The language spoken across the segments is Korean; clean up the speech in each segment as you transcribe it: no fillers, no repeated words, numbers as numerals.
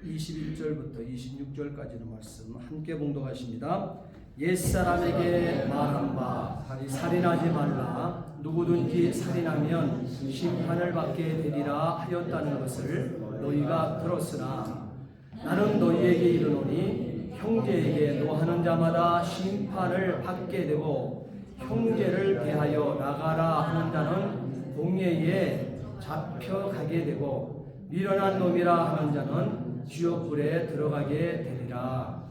21절부터 26절까지의 말씀 함께 봉독하십니다. 옛사람에게 말한 바 살인하지 말라. 누구든지 살인하면 심판을 받게 되리라 하였다는 것을 너희가 들었으나 나는 너희에게 이르노니 형제에게 노하는 자마다 심판을 받게 되고 형제를 대하여 나가라 하는 자는 공회에 잡혀가게 되고 미련한 놈이라 하는 자는 지옥불에 들어가게 되리라.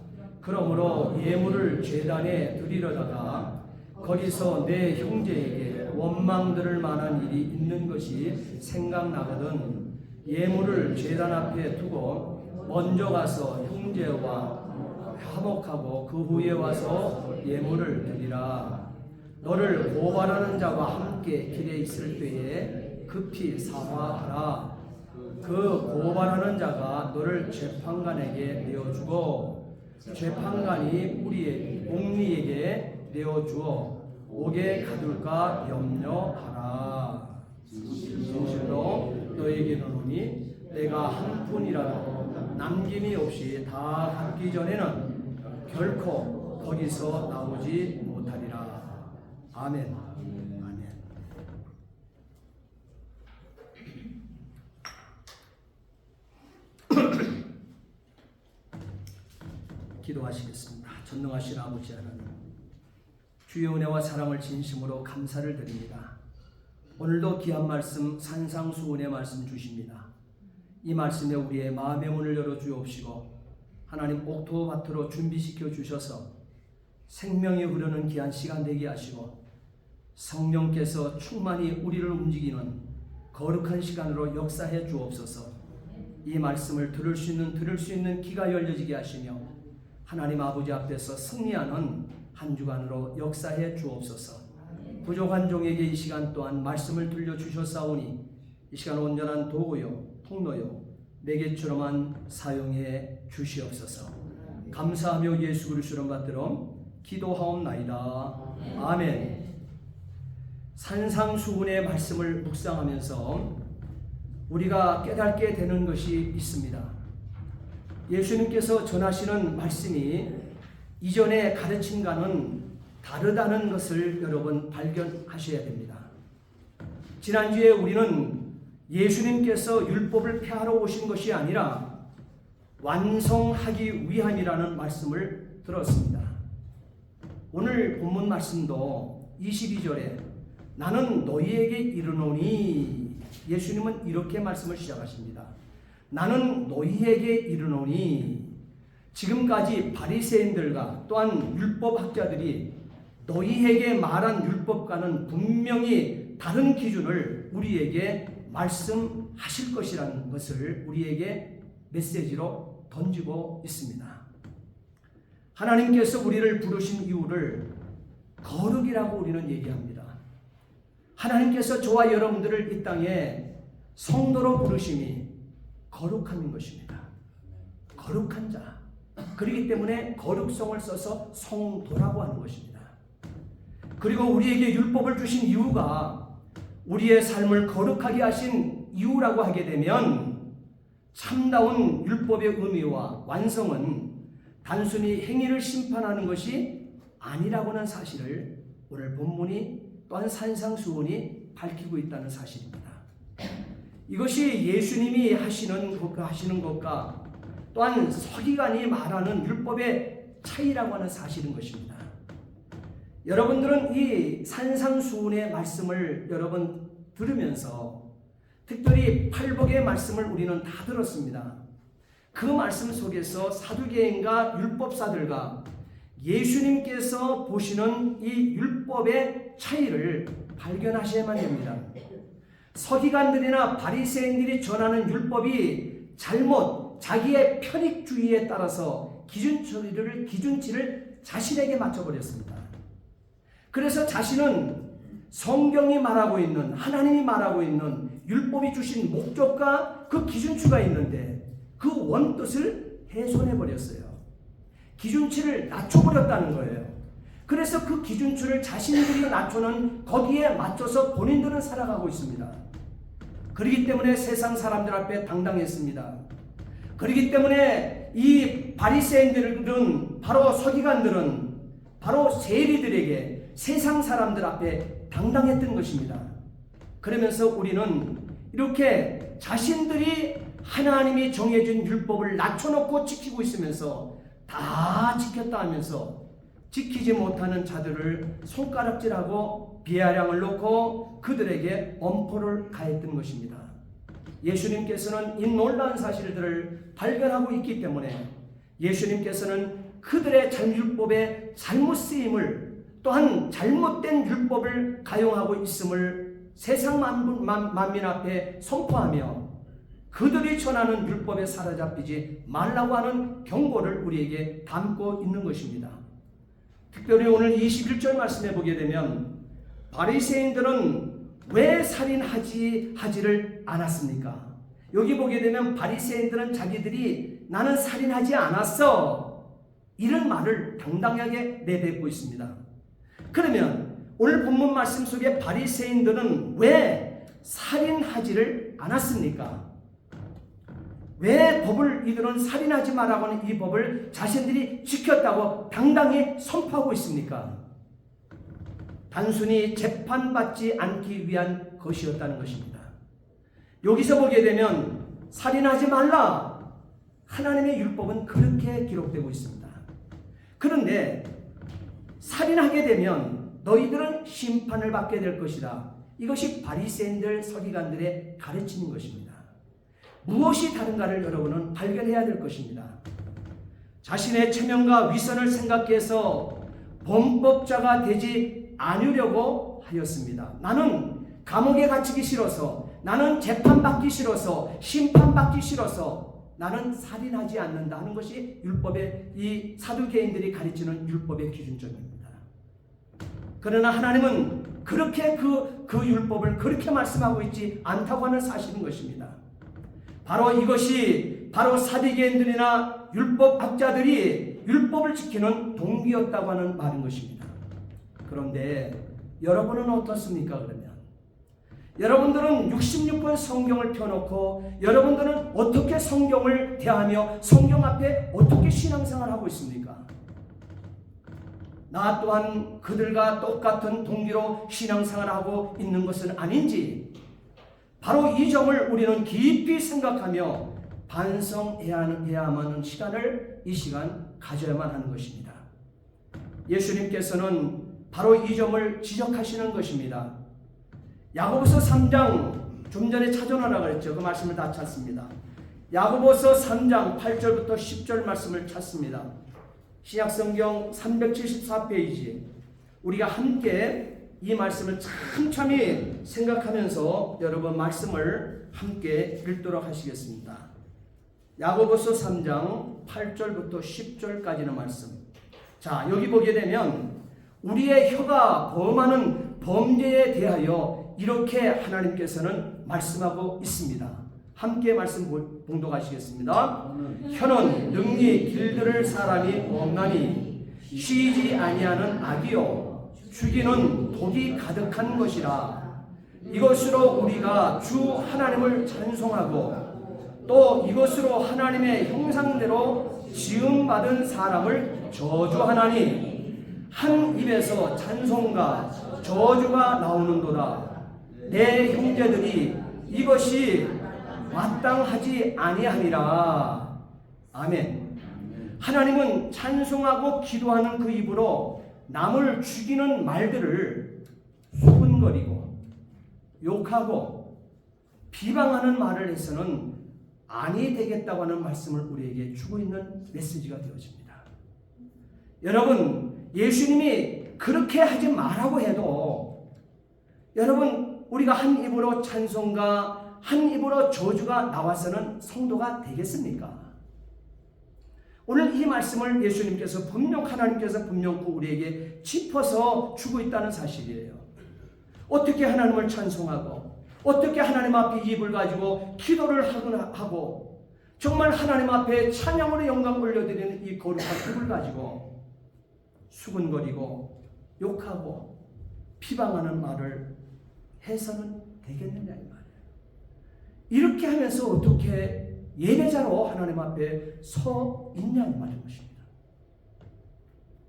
그러므로 예물을 제단에 드리려다가 거기서 내 형제에게 원망 들을 만한 일이 있는 것이 생각나거든 예물을 제단 앞에 두고 먼저 가서 형제와 화목하고 그 후에 와서 예물을 드리라. 너를 고발하는 자와 함께 길에 있을 때에 급히 사과하라. 그 고발하는 자가 너를 재판관에게 내어주고 재판관이 옥리에게 내어주어 옥에 가둘까 염려하라. 진실로 너에게 이르노니 내가 한 푼이라도 남김이 없이 다 갚기 전에는 결코 거기서 나오지 못하리라. 아멘. 아멘. 기도하시겠습니다. 전능하신 아버지 하나님, 주의 은혜와 사랑을 진심으로 감사를 드립니다. 오늘도 귀한 말씀 산상수훈의 말씀 주십니다. 이 말씀에 우리의 마음의 문을 열어 주옵시고 하나님 옥토밭으로 준비시켜 주셔서 생명이 흐르는 귀한 시간 되게 하시고 성령께서 충만히 우리를 움직이는 거룩한 시간으로 역사해 주옵소서. 이 말씀을 들을 수 있는 귀가 열려지게 하시며 하나님 아버지 앞에서 승리하는 한 주간으로 역사해 주옵소서. 부족한 종에게 이 시간 또한 말씀을 들려주셨사오니 이 시간 온전한 도구요 통로요 매개처럼만 사용해 주시옵소서. 감사하며 예수 그리스도를 받들어 기도하옵나이다. 아멘. 산상수훈의 말씀을 묵상하면서 우리가 깨닫게 되는 것이 있습니다. 예수님께서 전하시는 말씀이 이전에 가르침과는 다르다는 것을 여러분 발견하셔야 됩니다. 지난주에 우리는 예수님께서 율법을 폐하러 오신 것이 아니라 완성하기 위함이라는 말씀을 들었습니다. 오늘 본문 말씀도 22절에 나는 너희에게 이르노니, 예수님은 이렇게 말씀을 시작하십니다. 나는 너희에게 이르노니. 지금까지 바리새인들과 또한 율법학자들이 너희에게 말한 율법과는 분명히 다른 기준을 우리에게 말씀하실 것이라는 것을 우리에게 메시지로 던지고 있습니다. 하나님께서 우리를 부르신 이유를 거룩이라고 우리는 얘기합니다. 하나님께서 저와 여러분들을 이 땅에 성도로 부르심이 거룩함인 것입니다. 거룩한 자. 그렇기 때문에 거룩성을 써서 성도라고 하는 것입니다. 그리고 우리에게 율법을 주신 이유가 우리의 삶을 거룩하게 하신 이유라고 하게 되면 참다운 율법의 의미와 완성은 단순히 행위를 심판하는 것이 아니라고는 사실을 오늘 본문이 또한 산상수훈이 밝히고 있다는 사실입니다. 이것이 예수님이 하시는 것과 또한 서기관이 말하는 율법의 차이라고 하는 사실인 것입니다. 여러분들은 이 산상수훈의 말씀을 여러분 들으면서 특별히 팔복의 말씀을 우리는 다 들었습니다. 그 말씀 속에서 사두개인과 율법사들과 예수님께서 보시는 이 율법의 차이를 발견하셔야만 됩니다. 서기관들이나 바리새인들이 전하는 율법이 잘못 자기의 편익주의에 따라서 기준치를 자신에게 맞춰버렸습니다. 그래서 자신은 성경이 말하고 있는, 하나님이 말하고 있는 율법이 주신 목적과 그 기준치가 있는데 그 원뜻을 훼손해버렸어요. 기준치를 낮춰버렸다는 거예요. 그래서 그 기준치를 자신들이 낮추는 거기에 맞춰서 본인들은 살아가고 있습니다. 그렇기 때문에 세상 사람들 앞에 당당했습니다. 그렇기 때문에 이 바리새인들은 바로 서기관들은 바로 세리들에게 세상 사람들 앞에 당당했던 것입니다. 그러면서 우리는 이렇게 자신들이 하나님이 정해준 율법을 낮춰놓고 지키고 있으면서 다 지켰다 하면서 지키지 못하는 자들을 손가락질하고 비아냥을 놓고 그들에게 엄포를 가했던 것입니다. 예수님께서는 이 놀라운 사실들을 발견하고 있기 때문에 예수님께서는 그들의 율법의 잘못 쓰임을 또한 잘못된 율법을 가용하고 있음을 세상 만민 앞에 선포하며 그들이 전하는 율법에 사로잡히지 말라고 하는 경고를 우리에게 담고 있는 것입니다. 특별히 오늘 21절 말씀에 보게 되면 바리새인들은 왜 살인하지를 않았습니까? 여기 보게 되면 바리새인들은 자기들이 나는 살인하지 않았어 이런 말을 당당하게 내뱉고 있습니다. 그러면 오늘 본문 말씀 속에 바리새인들은 왜 살인하지를 않았습니까? 왜 이들은 살인하지 말라고 하는 이 법을 자신들이 지켰다고 당당히 선포하고 있습니까? 단순히 재판받지 않기 위한 것이었다는 것입니다. 여기서 보게 되면 살인하지 말라. 하나님의 율법은 그렇게 기록되고 있습니다. 그런데 살인하게 되면 너희들은 심판을 받게 될 것이다. 이것이 바리새인들 서기관들의 가르침인 것입니다. 무엇이 다른가를 여러분은 발견해야 될 것입니다. 자신의 체면과 위선을 생각해서 범법자가 되지 않으려고 하였습니다. 나는 감옥에 갇히기 싫어서, 나는 재판받기 싫어서, 심판받기 싫어서 나는 살인하지 않는다 하는 것이 율법의 이 사두개인들이 가르치는 율법의 기준점입니다. 그러나 하나님은 그렇게 그 율법을 그렇게 말씀하고 있지 않다고 하는 사실인 것입니다. 바로 이것이 바로 사두개인들이나 율법학자들이 율법을 지키는 동기였다고 하는 말인 것입니다. 그런데 여러분은 어떻습니까? 그러면 여러분들은 66권 성경을 펴놓고 여러분들은 어떻게 성경을 대하며 성경 앞에 어떻게 신앙생활을 하고 있습니까? 나 또한 그들과 똑같은 동기로 신앙생활을 하고 있는 것은 아닌지 바로 이 점을 우리는 깊이 생각하며 반성해야만 하는 시간을 이 시간 가져야만 하는 것입니다. 예수님께서는 바로 이 점을 지적하시는 것입니다. 야고보서 3장 좀 전에 찾아놓으라고 그랬죠. 그 말씀을 다 찾습니다. 야고보서 3장 8절부터 10절 말씀을 찾습니다. 신약성경 374페이지 우리가 함께 이 말씀을 참참히 생각하면서 여러분 말씀을 함께 읽도록 하시겠습니다. 야고보서 3장 8절부터 10절까지는 말씀. 자, 여기 보게 되면 우리의 혀가 범하는 범죄에 대하여 이렇게 하나님께서는 말씀하고 있습니다. 함께 말씀 봉독하시겠습니다. 혀는 능히 길들을 사람이 없나니 쉬지 아니하는 악이요 죽이는 독이 가득한 것이라. 이것으로 우리가 주 하나님을 찬송하고 또 이것으로 하나님의 형상대로 지음받은 사람을 저주하나니 한 입에서 찬송과 저주가 나오는도다. 내 형제들이 이것이 마땅하지 아니하니라. 아멘. 하나님은 찬송하고 기도하는 그 입으로 남을 죽이는 말들을 수군거리고 욕하고 비방하는 말을 해서는 아니 되겠다고 하는 말씀을 우리에게 주고 있는 메시지가 되어집니다. 여러분, 예수님이 그렇게 하지 말라고 해도 여러분 우리가 한 입으로 찬송과 한 입으로 저주가 나와서는 성도가 되겠습니까? 오늘 이 말씀을 예수님께서 하나님께서 분명 우리에게 짚어서 주고 있다는 사실이에요. 어떻게 하나님을 찬송하고 어떻게 하나님 앞에 입을 가지고 기도를 하고 정말 하나님 앞에 찬양으로 영광 올려드리는 이 거룩한 입을 가지고 수군거리고 욕하고 비방하는 말을 해서는 되겠느냐 이 말이에요. 이렇게 하면서 어떻게 예배자로 하나님 앞에 서 있냐는 말인 것입니다.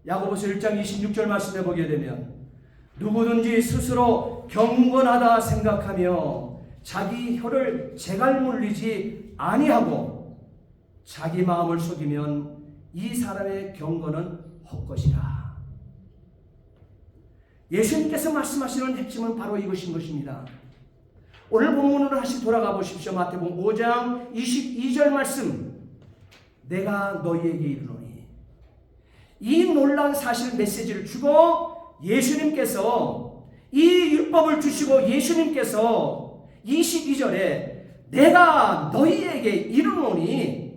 야고보서 1장 26절 말씀에 보게 되면 누구든지 스스로 경건하다 생각하며 자기 혀를 제갈 물리지 아니하고 자기 마음을 속이면 이 사람의 경건은 헛것이라. 예수님께서 말씀하시는 핵심은 바로 이것인 것입니다. 오늘 본문으로 다시 돌아가 보십시오. 마태복음 5장 22절 말씀. 내가 너희에게 이르노니. 이 놀라운 사실 메시지를 주고 예수님께서 이 율법을 주시고 예수님께서 22절에 내가 너희에게 이르노니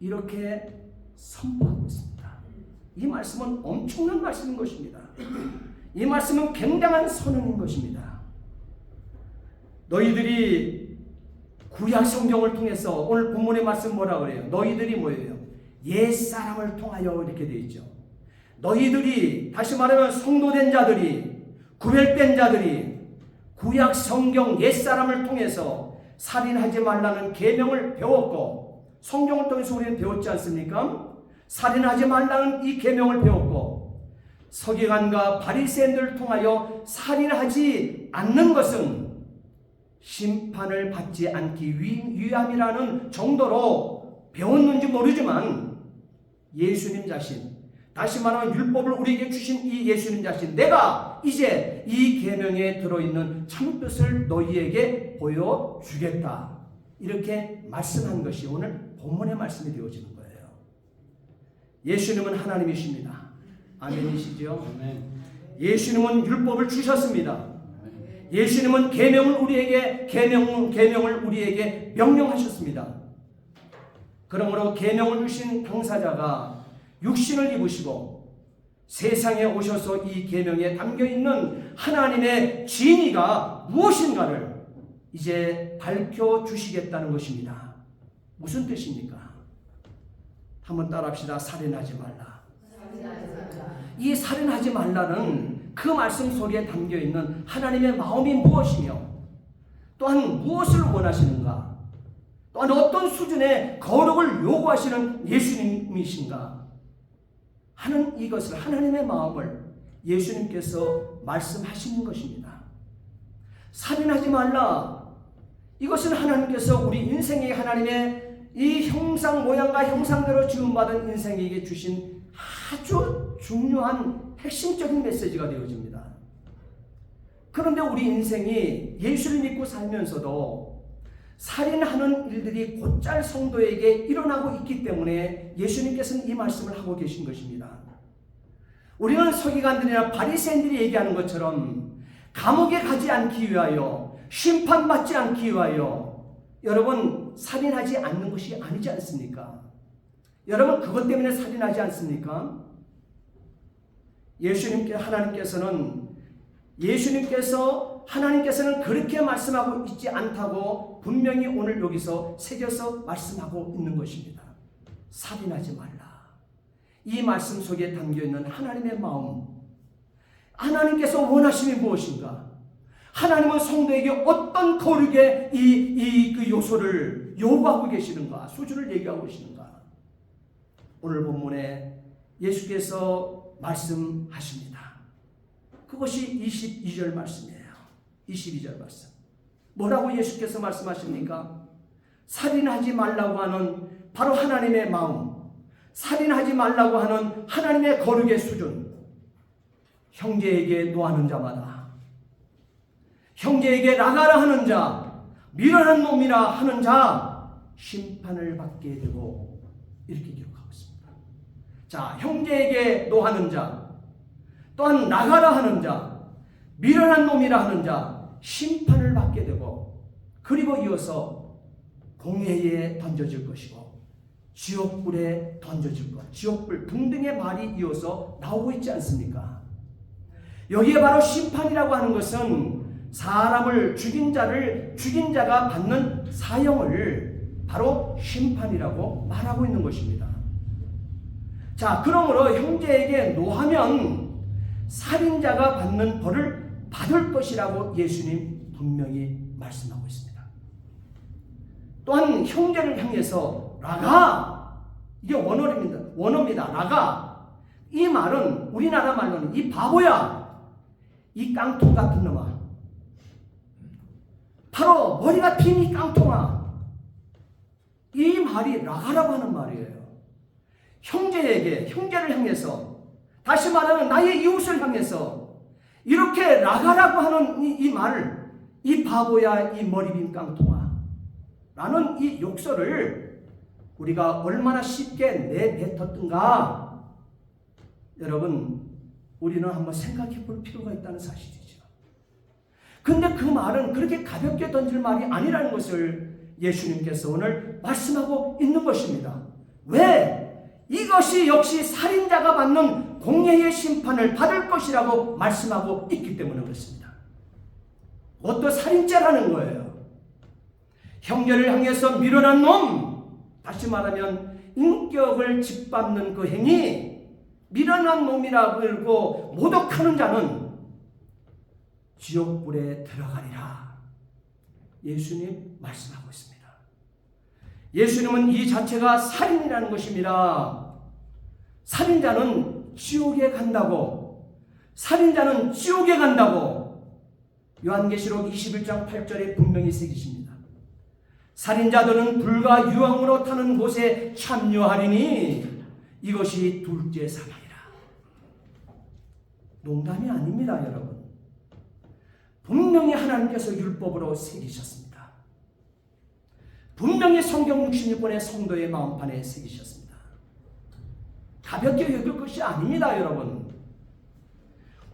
이렇게 선포하고 있습니다. 이 말씀은 엄청난 말씀인 것입니다. 이 말씀은 굉장한 선언인 것입니다. 너희들이 구약 성경을 통해서 오늘 본문의 말씀 뭐라 그래요? 너희들이 뭐예요? 옛사람을 통하여 이렇게 되어 있죠. 너희들이 다시 말하면 성도된 자들이 구별된 자들이 구약 성경 옛사람을 통해서 살인하지 말라는 계명을 배웠고 성경을 통해서 우리는 배웠지 않습니까? 살인하지 말라는 이 계명을 배웠고 서기관과 바리새인들을 통하여 살인하지 않는 것은 심판을 받지 않기 위함이라는 정도로 배웠는지 모르지만 예수님 자신, 다시 말하면 율법을 우리에게 주신 이 예수님 자신, 내가 이제 이 계명에 들어있는 참뜻을 너희에게 보여주겠다, 이렇게 말씀한 것이 오늘 본문의 말씀이 되어지는 거예요. 예수님은 하나님이십니다. 아멘이시죠? 예수님은 율법을 주셨습니다. 예수님은 계명을 우리에게 명령하셨습니다. 그러므로 계명을 주신 당사자가 육신을 입으시고 세상에 오셔서 이 계명에 담겨 있는 하나님의 진의가 무엇인가를 이제 밝혀 주시겠다는 것입니다. 무슨 뜻입니까? 한번 따라합시다. 살인하지 말라. 이 살인하지 말라는 그 말씀 속에 담겨 있는 하나님의 마음이 무엇이며 또한 무엇을 원하시는가, 또한 어떤 수준의 거룩을 요구하시는 예수님이신가 하는 이것을, 하나님의 마음을 예수님께서 말씀하시는 것입니다. 살인하지 말라. 이것은 하나님께서 우리 인생에 하나님의 이 형상 모양과 형상대로 지음받은 인생에게 주신 아주 중요한 핵심적인 메시지가 되어집니다. 그런데 우리 인생이 예수를 믿고 살면서도 살인하는 일들이 곧잘 성도에게 일어나고 있기 때문에 예수님께서는 이 말씀을 하고 계신 것입니다. 우리는 서기관들이나 바리새인들이 얘기하는 것처럼 감옥에 가지 않기 위하여, 심판받지 않기 위하여 여러분 살인하지 않는 것이 아니지 않습니까? 여러분 그것 때문에 살인하지 않습니까? 하나님께서는 그렇게 말씀하고 있지 않다고 분명히 오늘 여기서 새겨서 말씀하고 있는 것입니다. 살인하지 말라. 이 말씀 속에 담겨있는 하나님의 마음, 하나님께서 원하심이 무엇인가? 하나님은 성도에게 어떤 거룩의 그 요소를 요구하고 계시는가? 수준을 얘기하고 계시는가? 오늘 본문에 예수께서 말씀하십니다. 그것이 22절 말씀이에요. 22절 말씀. 뭐라고 예수께서 말씀하십니까? 살인하지 말라고 하는 바로 하나님의 마음, 살인하지 말라고 하는 하나님의 거룩의 수준. 형제에게 노하는 자마다, 형제에게 나가라 하는 자, 미련한 놈이라 하는 자 심판을 받게 되고, 이렇게 기록하고 있습니다. 자, 형제에게 노하는 자, 또한 나가라 하는 자, 미련한 놈이라 하는 자 심판을 받게 되고, 그리고 이어서 공회에 던져질 것이고 지옥불에 던져질 것, 지옥불 등등의 말이 이어서 나오고 있지 않습니까? 여기에 바로 심판이라고 하는 것은 사람을 죽인 자가 받는 사형을 바로 심판이라고 말하고 있는 것입니다. 자, 그러므로 형제에게 노하면 살인자가 받는 벌을 받을 것이라고 예수님 분명히 말씀하고 있습니다. 또한 형제를 향해서 라가, 이게 원어입니다. 라가. 이 말은 우리나라 말로는 이 바보야, 이 깡통 같은 놈아, 바로 머리가 빈 이 깡통아, 이 말이 라가라고 하는 말이에요. 형제를 향해서, 다시 말하면 나의 이웃을 향해서 이렇게 라가라고 하는 이 말을, 이 바보야, 이 머리 빈 깡통아 라는 이 욕설을 우리가 얼마나 쉽게 내뱉었던가, 여러분 우리는 한번 생각해 볼 필요가 있다는 사실이죠. 근데 그 말은 그렇게 가볍게 던질 말이 아니라는 것을 예수님께서 오늘 말씀하고 있는 것입니다. 왜? 이것이 역시 살인자가 받는 공의의 심판을 받을 것이라고 말씀하고 있기 때문에 그렇습니다. 그것도 살인죄라는 거예요. 형제를 향해서 밀어난 놈, 다시 말하면 인격을 짓밟는 그 행위, 밀어난 놈이라고 그러고 모독하는 자는 지옥불에 들어가리라. 예수님 말씀하고 있습니다. 예수님은 이 자체가 살인이라는 것입니다. 살인자는 지옥에 간다고, 살인자는 지옥에 간다고 요한계시록 21장 8절에 분명히 새기십니다. 살인자들은 불과 유황으로 타는 곳에 참여하리니 이것이 둘째 사망이라. 농담이 아닙니다, 여러분. 분명히 하나님께서 율법으로 새기셨습니다. 분명히 성경 66권의 성도의 마음판에 새기셨습니다. 가볍게 여길 것이 아닙니다, 여러분.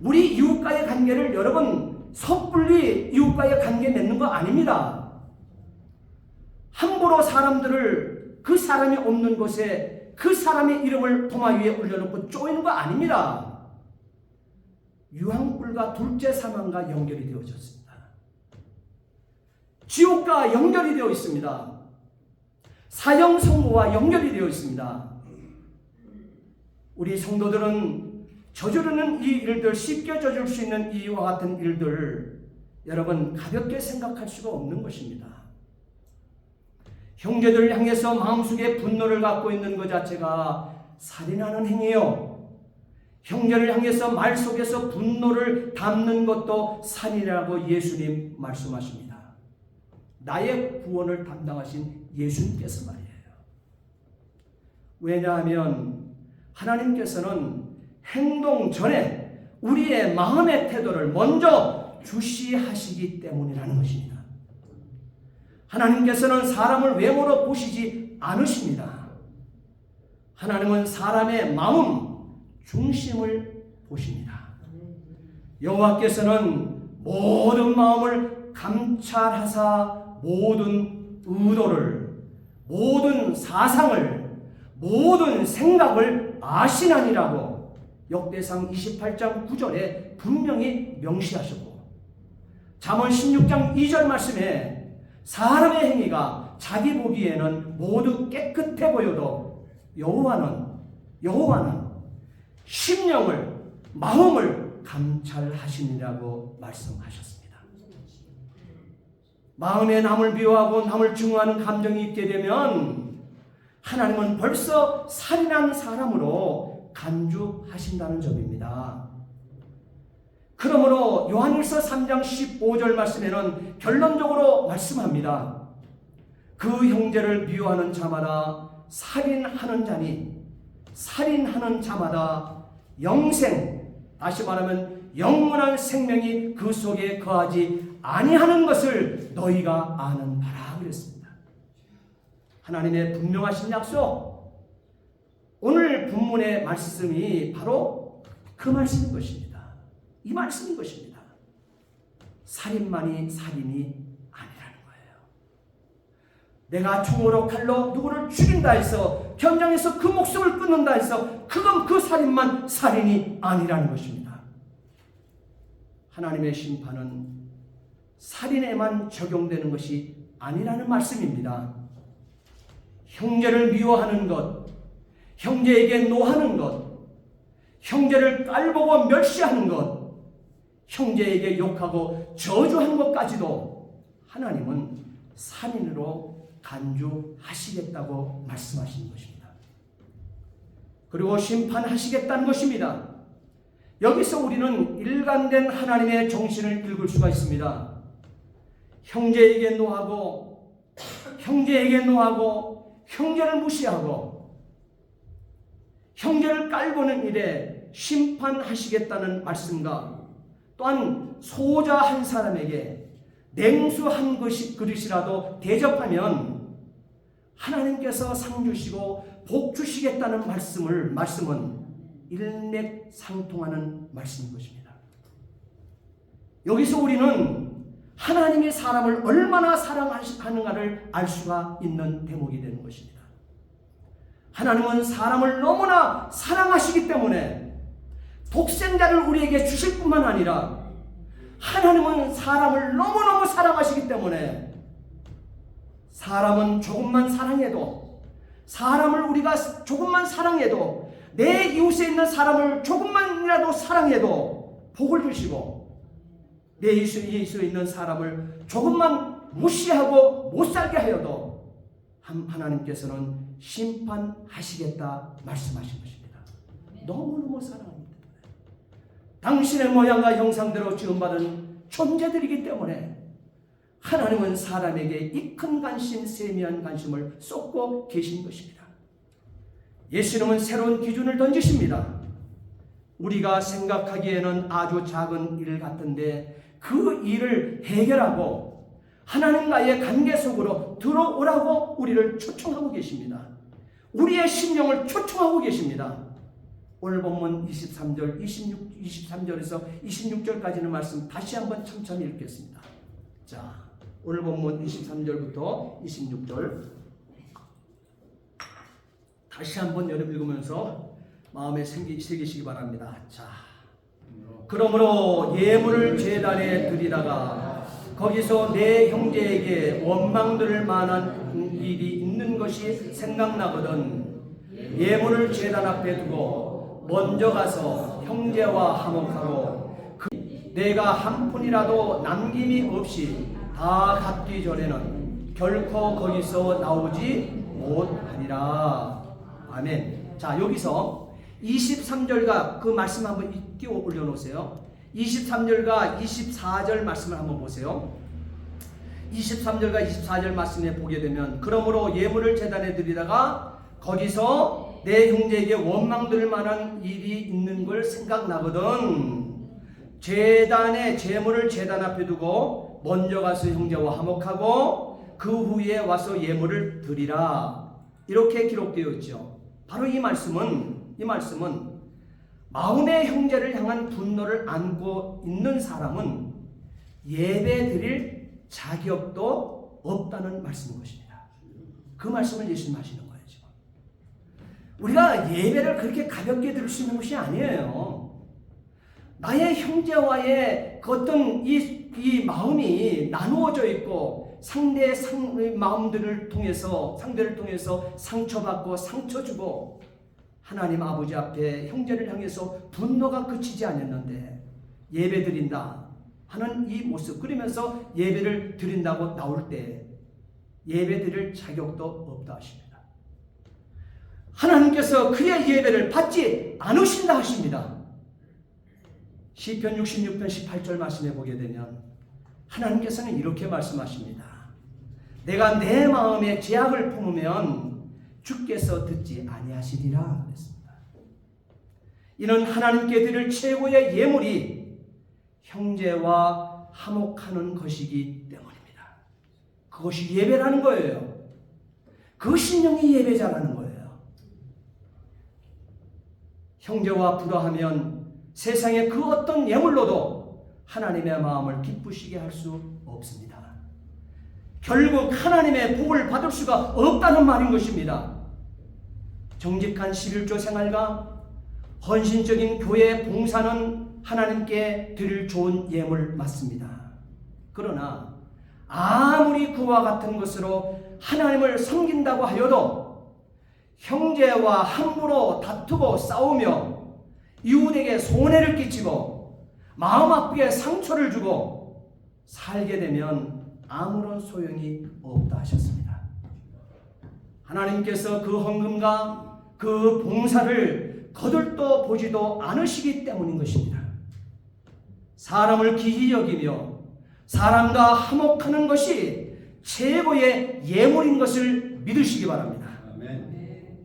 우리 이웃과의 관계를 여러분 섣불리 이웃과의 관계 맺는 거 아닙니다. 함부로 사람들을 그 사람이 없는 곳에 그 사람의 이름을 도마 위에 올려놓고 쪼이는 거 아닙니다. 유황불과 둘째 사망과 연결이 되어졌습니다. 지옥과 연결이 되어 있습니다. 사형 선고와 연결이 되어 있습니다. 우리 성도들은 저지르는 이 일들, 쉽게 저질 수 있는 이와 같은 일들, 여러분 가볍게 생각할 수가 없는 것입니다. 형제들을 향해서 마음속에 분노를 갖고 있는 것 자체가 살인하는 행위요. 형제를 향해서 말 속에서 분노를 담는 것도 살인이라고 예수님 말씀하십니다. 나의 구원을 담당하신 예수님께서 말이에요. 왜냐하면 하나님께서는 행동 전에 우리의 마음의 태도를 먼저 주시하시기 때문이라는 것입니다. 하나님께서는 사람을 외모로 보시지 않으십니다. 하나님은 사람의 마음 중심을 보십니다. 여호와께서는 모든 마음을 감찰하사 모든 의도를, 모든 사상을, 모든 생각을 아시나니라고 역대상 28장 9절에 분명히 명시하셨고, 잠언 16장 2절 말씀에 사람의 행위가 자기 보기에는 모두 깨끗해 보여도 여호와는 심령을, 마음을 감찰하시니라고 말씀하셨습니다. 마음에 남을 미워하고 남을 증오하는 감정이 있게 되면 하나님은 벌써 살인한 사람으로 간주하신다는 점입니다. 그러므로 요한일서 3장 15절 말씀에는 결론적으로 말씀합니다. 그 형제를 미워하는 자마다 살인하는 자니 살인하는 자마다 영생, 다시 말하면 영원한 생명이 그 속에 거하지 아니하는 것을 너희가 아는 바라 그랬습니다. 하나님의 분명하신 약속, 오늘 본문의 말씀이 바로 그 말씀인 것입니다. 이 말씀인 것입니다. 살인만이 살인이 아니라는 거예요. 내가 총으로 칼로 누구를 죽인다 해서, 현장에서 그 목숨을 끊는다 해서 그건 그 살인만 살인이 아니라는 것입니다. 하나님의 심판은 살인에만 적용되는 것이 아니라는 말씀입니다. 형제를 미워하는 것, 형제에게 노하는 것, 형제를 깔보고 멸시하는 것, 형제에게 욕하고 저주하는 것까지도 하나님은 살인으로 간주하시겠다고 말씀하시는 것입니다. 그리고 심판하시겠다는 것입니다. 여기서 우리는 일관된 하나님의 정신을 읽을 수가 있습니다. 형제에게 노하고 형제를 무시하고 형제를 깔보는 일에 심판하시겠다는 말씀과 또한 소자 한 사람에게 냉수 한 그릇이라도 대접하면 하나님께서 상 주시고 복 주시겠다는 말씀은 일맥상통하는 말씀인 것입니다. 여기서 우리는 하나님이 사람을 얼마나 사랑하는가를 알 수가 있는 대목이 되는 것입니다. 하나님은 사람을 너무나 사랑하시기 때문에 독생자를 우리에게 주실 뿐만 아니라 하나님은 사람을 너무너무 사랑하시기 때문에 사람은 조금만 사랑해도 사람을 우리가 조금만 사랑해도 내 이웃에 있는 사람을 조금만이라도 사랑해도 복을 주시고 내 이웃에 있는 사람을 조금만 무시하고 못살게 하여도 하나님께서는 심판하시겠다 말씀하신 것입니다. 너무너무 사랑합니다. 당신의 모양과 형상대로 지음받은 존재들이기 때문에 하나님은 사람에게 이 큰 관심, 세미한 관심을 쏟고 계신 것입니다. 예수님은 새로운 기준을 던지십니다. 우리가 생각하기에는 아주 작은 일 같은데 그 일을 해결하고 하나님과의 관계 속으로 들어오라고 우리를 초청하고 계십니다. 우리의 심령을 초청하고 계십니다. 오늘 본문 23절, 23절에서 26절까지는 말씀 다시 한번 천천히 읽겠습니다. 자, 오늘 본문 23절부터 26절 다시 한번 여러분 읽으면서 마음에 새기시기 바랍니다. 자, 그러므로 예물을 제단에 드리다가 거기서 내 형제에게 원망들 만한 일이 있는 것이 생각나거든 예물을 제단 앞에 두고 먼저 가서 형제와 화목하고 내가 한 푼이라도 남김이 없이 다 갚기 전에는 결코 거기서 나오지 못하리라. 아멘. 자, 여기서 23절과 그 말씀 한번 띄워 올려놓으세요. 23절과 24절 말씀을 한번 보세요. 23절과 24절 말씀에 보게 되면 그러므로 예물을 제단에 드리다가 거기서 내 형제에게 원망될 만한 일이 있는 걸 생각나거든 제단에 제물을 제단 앞에 두고 먼저 가서 형제와 화목하고 그 후에 와서 예물을 드리라. 이렇게 기록되어 있죠. 바로 이 말씀은 마음의 형제를 향한 분노를 안고 있는 사람은 예배 드릴 자격도 없다는 말씀인 것입니다. 그 말씀을 예수님 하시는 거예요. 지금. 우리가 예배를 그렇게 가볍게 드릴 수 있는 것이 아니에요. 나의 형제와의 그 어떤 이 마음이 나누어져 있고 상대의 마음들을 통해서 상대를 통해서 상처받고 상처 주고 하나님 아버지 앞에 형제를 향해서 분노가 그치지 않았는데 예배 드린다 하는 이 모습 그러면서 예배를 드린다고 나올 때 예배 드릴 자격도 없다 하십니다. 하나님께서 그의 예배를 받지 않으신다 하십니다. 시편 66편 18절 말씀에 보게 되면 하나님께서는 이렇게 말씀하십니다. 내가 내 마음에 죄악을 품으면 주께서 듣지 아니하시리라 그랬습니다. 이는 하나님께 드릴 최고의 예물이 형제와 화목하는 것이기 때문입니다. 그것이 예배라는 거예요. 그 신령이 예배자라는 거예요. 형제와 불화하면 세상의 그 어떤 예물로도 하나님의 마음을 기쁘시게 할 수 없습니다. 결국 하나님의 복을 받을 수가 없다는 말인 것입니다. 정직한 11조 생활과 헌신적인 교회 봉사는 하나님께 드릴 좋은 예물 맞습니다. 그러나 아무리 그와 같은 것으로 하나님을 섬긴다고 하여도 형제와 함부로 다투고 싸우며 이웃에게 손해를 끼치고 마음 아프게 상처를 주고 살게 되면 아무런 소용이 없다 하셨습니다. 하나님께서 그 헌금과 그 봉사를 거들떠 보지도 않으시기 때문인 것입니다. 사람을 기히 여기며 사람과 화목하는 것이 최고의 예물인 것을 믿으시기 바랍니다.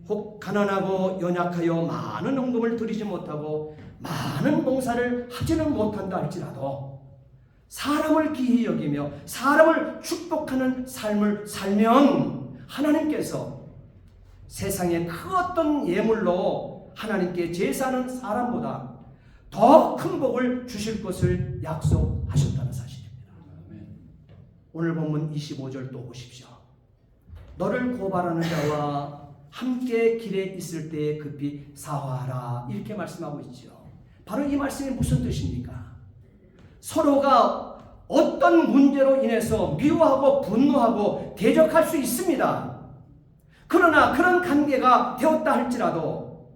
혹 가난하고 연약하여 많은 헌금을 드리지 못하고 많은 봉사를 하지는 못한다 할지라도 사람을 기히 여기며 사람을 축복하는 삶을 살면 하나님께서 세상의 그 어떤 예물로 하나님께 제사하는 사람보다 더 큰 복을 주실 것을 약속하셨다는 사실입니다. 오늘 본문 25절 또 보십시오. 너를 고발하는 자와 함께 길에 있을 때에 급히 사화하라, 이렇게 말씀하고 있죠. 바로 이 말씀이 무슨 뜻입니까? 서로가 어떤 문제로 인해서 미워하고 분노하고 대적할 수 있습니다. 그러나 그런 관계가 되었다 할지라도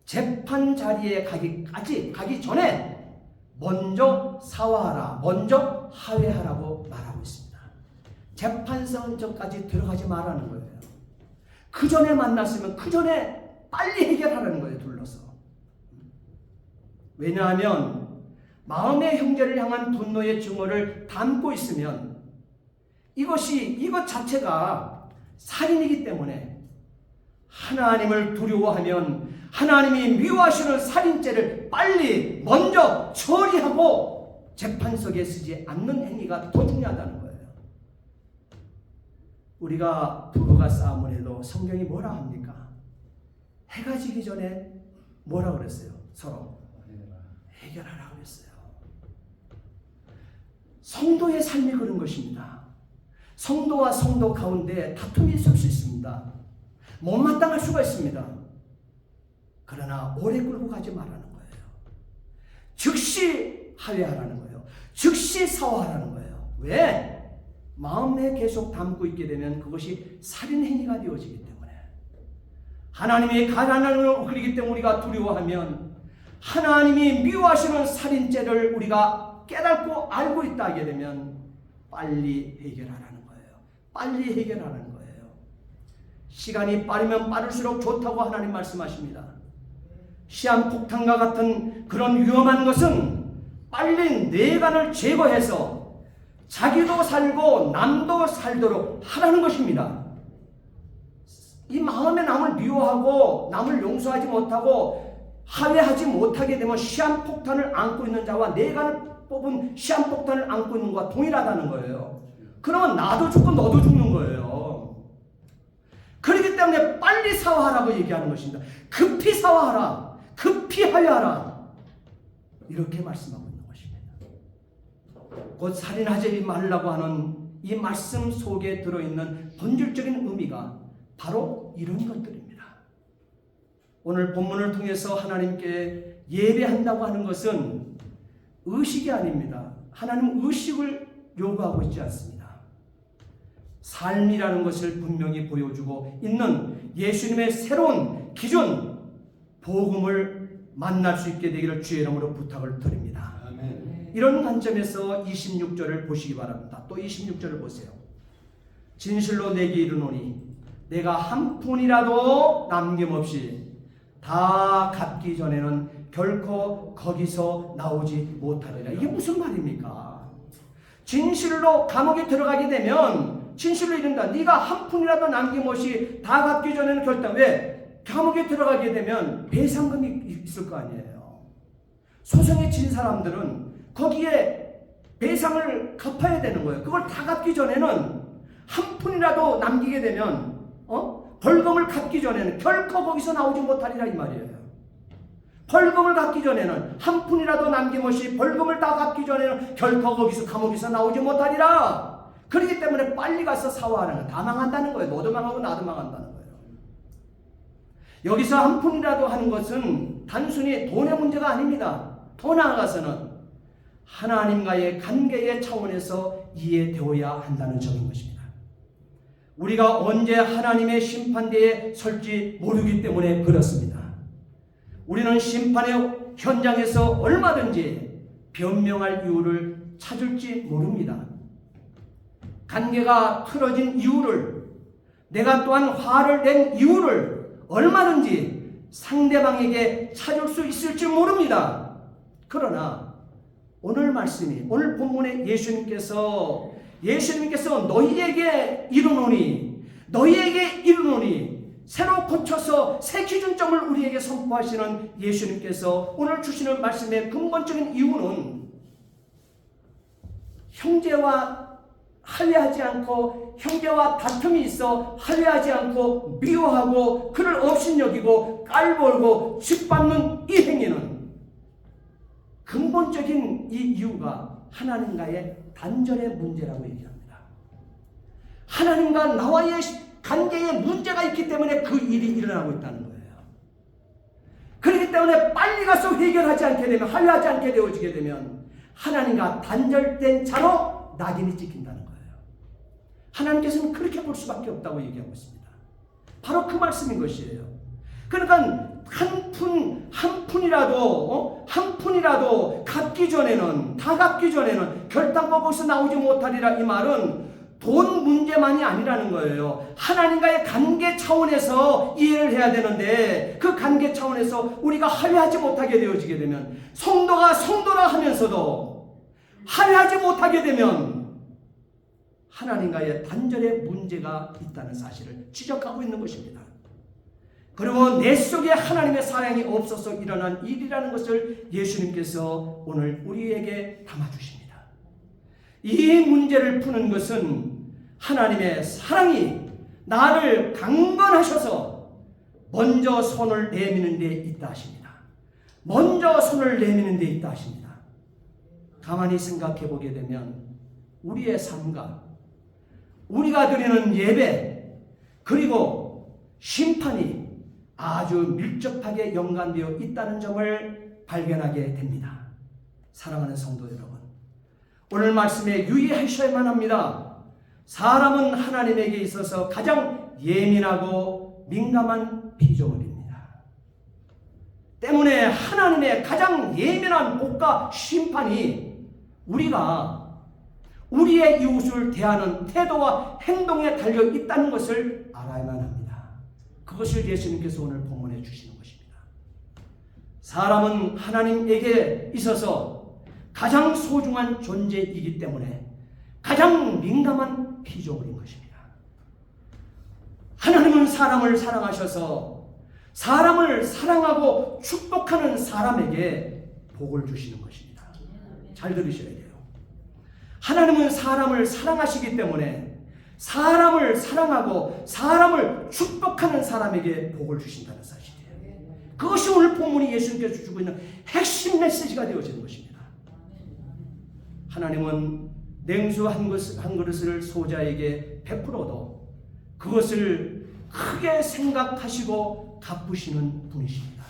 재판 자리에 가기 전에 먼저 사화하라, 먼저 화해하라고 말하고 있습니다. 재판선까지 들어가지 말라는 거예요. 그 전에 만났으면 그 전에 빨리 해결하라는 거예요. 둘러서. 왜냐하면 마음의 형제를 향한 분노의 증오를 담고 있으면 이것 자체가 살인이기 때문에 하나님을 두려워하면 하나님이 미워하시는 살인죄를 빨리 먼저 처리하고 재판석에 쓰지 않는 행위가 더 중요하다는 거예요. 우리가 부부가 싸움을 해도 성경이 뭐라 합니까? 해가 지기 전에 뭐라 그랬어요? 서로 해결하라 그랬어요. 성도의 삶이 그런 것입니다. 성도와 성도 가운데 다툼이 있을 수 있습니다. 못마땅할 수가 있습니다. 그러나 오래 끌고 가지 말라는 거예요. 즉시 화해하라는 거예요. 즉시 사화하라는 거예요. 왜? 마음에 계속 담고 있게 되면 그것이 살인행위가 되어지기 때문에, 하나님이 가난을 그리기 때문에 우리가 두려워하면 하나님이 미워하시는 살인죄를 우리가 깨닫고 알고 있다 하게 되면 빨리 해결하라는 거예요. 빨리 해결하라는 거예요. 시간이 빠르면 빠를수록 좋다고 하나님 말씀하십니다. 시한폭탄과 같은 그런 위험한 것은 빨리 뇌관을 제거해서 자기도 살고 남도 살도록 하라는 것입니다. 이 마음에 남을 미워하고 남을 용서하지 못하고 화해하지 못하게 되면 시한폭탄을 안고 있는 자와 뇌관을 뽑은 시한폭탄을 안고 있는 것과 동일하다는 거예요. 그러면 나도 죽고 너도 죽는 거예요. 그렇기 때문에 빨리 사화하라고 얘기하는 것입니다. 급히 사화하라, 급히 화해하라, 이렇게 말씀하고 있는 것입니다. 곧 살인하지 말라고 하는 이 말씀 속에 들어있는 본질적인 의미가 바로 이런 것들입니다. 오늘 본문을 통해서 하나님께 예배한다고 하는 것은 의식이 아닙니다. 하나님은 의식을 요구하고 있지 않습니다. 삶이라는 것을 분명히 보여주고 있는 예수님의 새로운 기준, 복음을 만날 수 있게 되기를 주의 이름으로 부탁을 드립니다. 아멘. 이런 관점에서 26절을 보시기 바랍니다. 또 26절을 보세요. 진실로 내게 이르노니 내가 한 푼이라도 남김없이 다 갚기 전에는 결코 거기서 나오지 못하리라. 이게 무슨 말입니까? 진실로 감옥에 들어가게 되면 진실로 이른다. 네가 한 푼이라도 남김없이 다 갚기 전에는 결단. 왜? 감옥에 들어가게 되면 배상금이 있을 거 아니에요. 소송에 진 사람들은 거기에 배상을 갚아야 되는 거예요. 그걸 다 갚기 전에는 한 푼이라도 남기게 되면 벌금을 갚기 전에는 결코 거기서 나오지 못하리라 이 말이에요. 벌금을 갚기 전에는 한 푼이라도 남김없이 벌금을 다 갚기 전에는 결코 거기서 감옥에서 나오지 못하리라. 그렇기 때문에 빨리 가서 사화하는 거예요. 다 망한다는 거예요. 너도 망하고 나도 망한다는 거예요. 여기서 한 푼이라도 하는 것은 단순히 돈의 문제가 아닙니다. 더 나아가서는 하나님과의 관계의 차원에서 이해되어야 한다는 점인 것입니다. 우리가 언제 하나님의 심판대에 설지 모르기 때문에 그렇습니다. 우리는 심판의 현장에서 얼마든지 변명할 이유를 찾을지 모릅니다. 관계가 틀어진 이유를 내가 또한 화를 낸 이유를 얼마든지 상대방에게 찾을 수 있을지 모릅니다. 그러나 오늘 말씀이, 오늘 본문에 예수님께서 너희에게 이르노니 새로 고쳐서 새 기준점을 우리에게 선포하시는 예수님께서 오늘 주시는 말씀의 근본적인 이유는 형제와 할례하지 않고, 형제와 다툼이 있어 할례하지 않고 미워하고 그를 업신여기고 깔보고 짓밟는 이 행위는 근본적인 이 이유가 하나님과의 단절의 문제라고 얘기합니다. 하나님과 나와의 관계에 문제가 있기 때문에 그 일이 일어나고 있다는 거예요. 그렇기 때문에 빨리 가서 해결하지 않게 되면, 할례하지 않게 되어지게 되면 하나님과 단절된 자로 낙인이 찍힌다는 거예요. 하나님께서는 그렇게 볼 수밖에 없다고 얘기하고 있습니다. 바로 그 말씀인 것이에요. 그러니까 한 푼이라도 갚기 전에는, 다 갚기 전에는 결단과 거기서 나오지 못하리라, 이 말은 돈 문제만이 아니라는 거예요. 하나님과의 관계 차원에서 이해를 해야 되는데, 그 관계 차원에서 우리가 할례하지 못하게 되어지게 되면, 성도가 성도라 하면서도 할례하지 못하게 되면 하나님과의 단절의 문제가 있다는 사실을 지적하고 있는 것입니다. 그리고 내 속에 하나님의 사랑이 없어서 일어난 일이라는 것을 예수님께서 오늘 우리에게 담아주십니다. 이 문제를 푸는 것은 하나님의 사랑이 나를 강건하셔서 먼저 손을 내미는 데 있다 하십니다. 먼저 손을 내미는 데 있다 하십니다. 가만히 생각해 보게 되면 우리의 삶과 우리가 드리는 예배, 그리고 심판이 아주 밀접하게 연관되어 있다는 점을 발견하게 됩니다. 사랑하는 성도 여러분, 오늘 말씀에 유의하셔야만 합니다. 사람은 하나님에게 있어서 가장 예민하고 민감한 피조물입니다. 때문에 하나님의 가장 예민한 복과 심판이 우리가 우리의 이웃을 대하는 태도와 행동에 달려 있다는 것을 알아야만 합니다. 그것을 예수님께서 오늘 본문에 주시는 것입니다. 사람은 하나님에게 있어서 가장 소중한 존재이기 때문에 가장 민감한 피조물인 것입니다. 하나님은 사람을 사랑하셔서 사람을 사랑하고 축복하는 사람에게 복을 주시는 것입니다. 잘 들으셔야 돼요. 하나님은 사람을 사랑하시기 때문에 사람을 사랑하고 사람을 축복하는 사람에게 복을 주신다는 사실이에요. 그것이 오늘 본문이 예수님께서 주고 있는 핵심 메시지가 되어지는 것입니다. 하나님은 냉수 한 그릇을 소자에게 베풀어도 그것을 크게 생각하시고 갚으시는 분이십니다.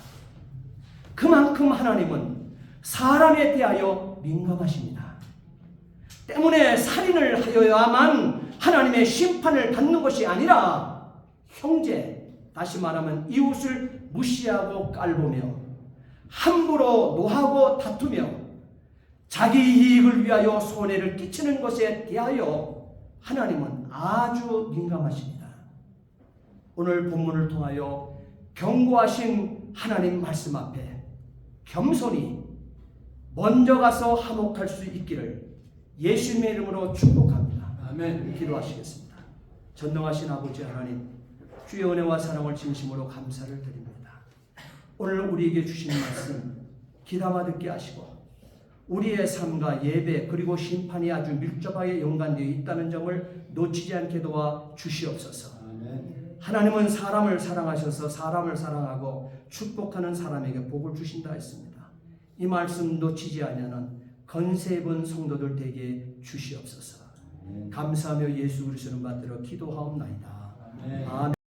그만큼 하나님은 사람에 대하여 민감하십니다. 때문에 살인을 하여야만 하나님의 심판을 받는 것이 아니라 형제, 다시 말하면 이웃을 무시하고 깔보며 함부로 노하고 다투며 자기 이익을 위하여 손해를 끼치는 것에 대하여 하나님은 아주 민감하십니다. 오늘 본문을 통하여 경고하신 하나님 말씀 앞에 겸손히 먼저 가서 화목할 수 있기를 예수님의 이름으로 축복합니다. 아멘. 기도하시겠습니다. 전능하신 아버지 하나님, 주의 은혜와 사랑을 진심으로 감사를 드립니다. 오늘 우리에게 주신 말씀 귀담아 듣게 하시고 우리의 삶과 예배 그리고 심판이 아주 밀접하게 연관되어 있다는 점을 놓치지 않게 도와 주시옵소서. 아멘. 하나님은 사람을 사랑하셔서 사람을 사랑하고 축복하는 사람에게 복을 주신다 했습니다. 이 말씀 놓치지 않으면 건세본 성도들 되게 주시옵소서. 감사하며 예수 그리스도를 받들어 기도하옵나이다. 아멘.